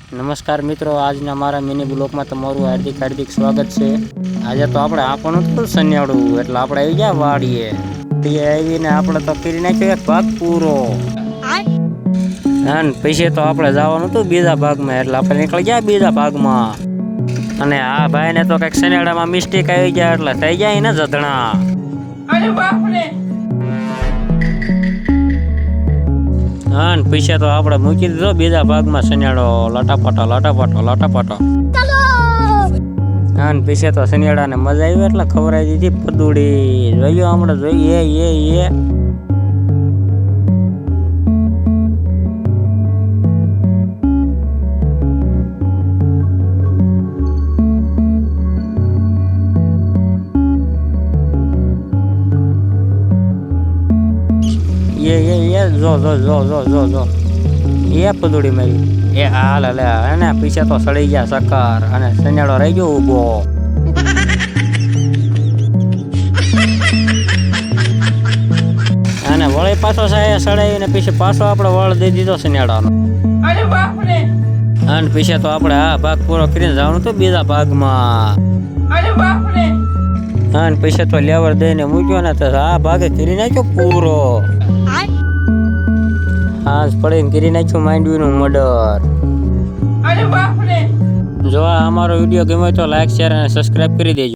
નમસ્કાર મિત્રો, આજના મારા મિની બ્લોગમાં તમારું હાર્દિક હાર્દિક સ્વાગત છે। આજે તો આપણે આપણું થોડું સન્યાડું એટલે આપણે આવી ગયા વાડીએ આવીને આપણે તો કરી નાખ્યો એક ભાગ પૂરો અને પછી તો આપણે જવાનું હતું બીજા ભાગમાં એટલે આપણે નીકળી ગયા બીજા ભાગમાં। અને આ ભાઈને તો કંઈક સન્યાડામાં મિસ્ટેક આવી ગયા એટલે થઈ જાય ને જધણા। અરે બાપ રે! હા પૈસા તો આપણે મૂકી દીધો બીજા ભાગમાં સન્યાડો લટાપટો હા પૈસા તો સન્યાડાને મજા આવી એટલે ખવડાવી દીધી પદુડી જોયું હમણાં જોઈએ જો એ પદુડી મારી એ હાલ લે એને પૈસા તો સડી ગયા સકાર અને સન્યાડો રહી ગયો ઉભો। અને વળી પાછો સડાઈ ને પછી પાછો આપણે વળ દઈ દીધો સન્યાડાનો। અરે બાપ રે! અને પછી તો આપણે આ ભાગ પૂરો કરીને જવાનું તો બીજા ભાગમાં। અરે બાપ રે! અને પછી તો લેવર દઈને મૂક્યો ને તો આ ભાગે કરી નાખ્યો પૂરો। હાથ પડીને કરી નાખ્યું માંડવીનું મર્ડર। અરે બાપ રે! જો આ અમારો વિડીયો ગમ્યો તો લાઈક શેર અને સબસ્ક્રાઇબ કરી દેજો।